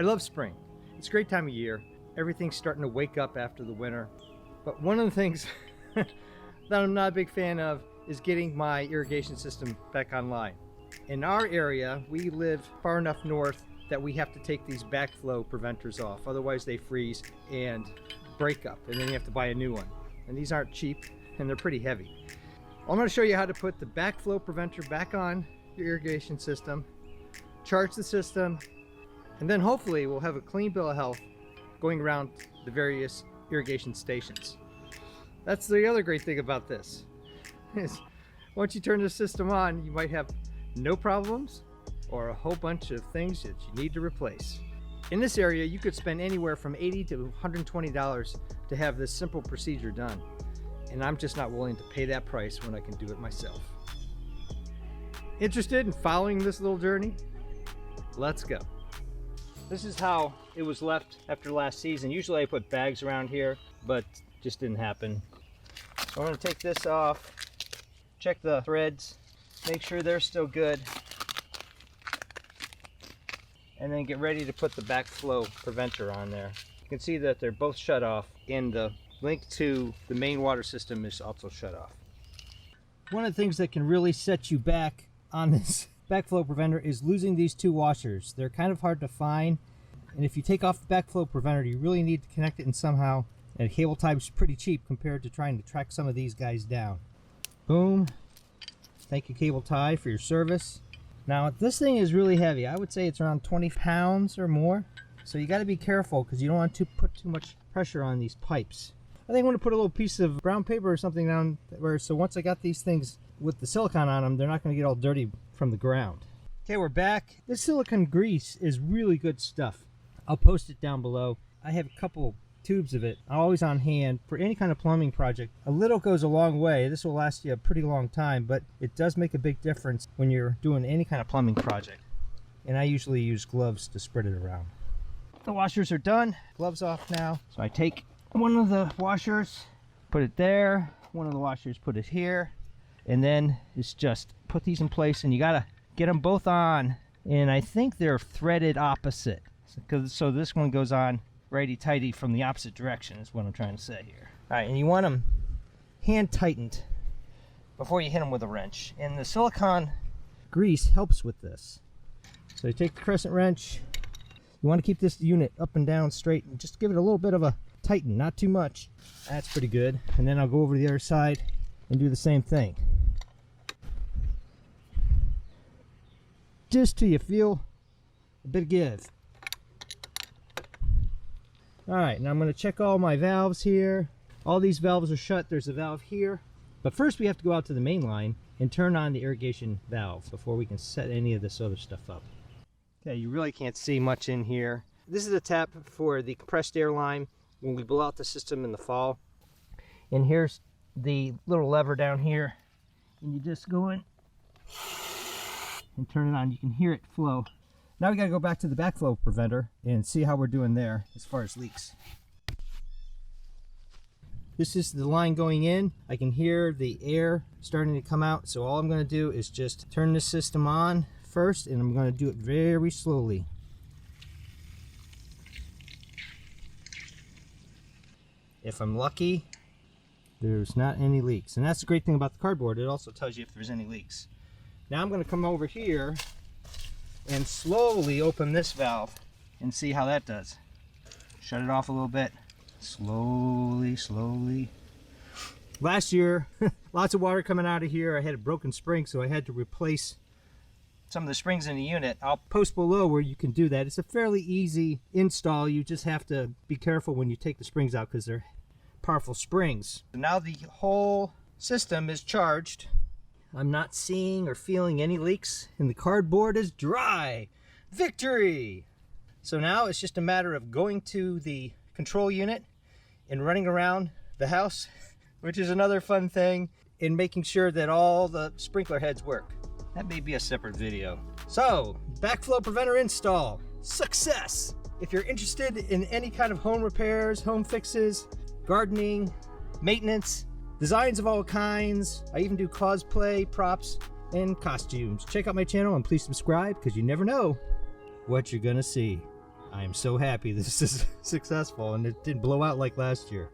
I love spring. It's a great time of year. Everything's starting to wake up after the winter. But one of the things that I'm not a big fan of is getting my irrigation system back online. In our area, we live far enough north that we have to take these backflow preventers off. Otherwise they freeze and break up, and then you have to buy a new one. And these aren't cheap, and they're pretty heavy. I'm going to show you how to put the backflow preventer back on your irrigation system, charge the system, and then hopefully we'll have a clean bill of health going around the various irrigation stations. That's the other great thing about this, is once you turn the system on, you might have no problems or a whole bunch of things that you need to replace. In this area, you could spend anywhere from $80 to $120 to have this simple procedure done. And I'm just not willing to pay that price when I can do it myself. Interested in following this little journey? Let's go. This is how it was left after last season. Usually I put bags around here, but just didn't happen. So I'm going to take this off, check the threads, make sure they're still good, and then get ready to put the backflow preventer on there. You can see that they're both shut off, and the link to the main water system is also shut off. One of the things that can really set you back on this backflow preventer is losing these two washers. They're kind of hard to find, and if you take off the backflow preventer, you really need to connect it in somehow, and cable type's pretty cheap compared to trying to track some of these guys down. Boom. Thank you, cable tie, for your service. Now this thing is really heavy. I would say it's around 20 pounds or more, so you got to be careful because you don't want to put too much pressure on these pipes. I think I'm going to put a little piece of brown paper or something down where, so once I got these things with the silicone on them, they're not going to get all dirty from the ground. Okay, we're back. This silicone grease is really good stuff. I'll post it down below. I have a couple tubes of it always on hand for any kind of plumbing project. A little goes a long way. This will last you a pretty long time, but it does make a big difference when you're doing any kind of plumbing project. And I usually use gloves to spread it around. The washers are done. Gloves off now. So I take one of the washers, put it there, one of the washers, put it here, and then it's just put these in place, and you gotta get them both on. And I think they're threaded opposite, so this one goes on righty-tighty from the opposite direction is what I'm trying to say here. All right, and you want them hand tightened before you hit them with a wrench, and the silicone grease helps with this. So you take the crescent wrench, you want to keep this unit up and down straight, and just give it a little bit of a tighten, not too much. That's pretty good. And then I'll go over to the other side and do the same thing, just till you feel a bit of give. Alright, now I'm going to check all my valves here. All these valves are shut. There's a valve here. But first we have to go out to the main line and turn on the irrigation valve before we can set any of this other stuff up. Okay, you really can't see much in here. This is a tap for the compressed air line when we blow out the system in the fall. And here's the little lever down here. And you just go in and turn it on. You can hear it flow. Now we got to go back to the backflow preventer and see how we're doing there as far as leaks. This is the line going in. I can hear the air starting to come out, so all I'm going to do is just turn this system on first, and I'm going to do it very slowly. If I'm lucky, there's not any leaks, and that's the great thing about the cardboard. It also tells you if there's any leaks. Now I'm going to come over here and slowly open this valve and see how that does. Shut it off a little bit. Slowly, slowly. Last year, lots of water coming out of here. I had a broken spring, so I had to replace some of the springs in the unit. I'll post below where you can do that. It's a fairly easy install. You just have to be careful when you take the springs out because they're powerful springs. Now the whole system is charged. I'm not seeing or feeling any leaks, and the cardboard is dry. Victory! So now it's just a matter of going to the control unit and running around the house, which is another fun thing, and making sure that all the sprinkler heads work. That may be a separate video. So, backflow preventer install. Success! If you're interested in any kind of home repairs, home fixes, gardening, maintenance, designs of all kinds, I even do cosplay, props, and costumes. Check out my channel and please subscribe because you never know what you're gonna see. I am so happy this is successful and it didn't blow out like last year.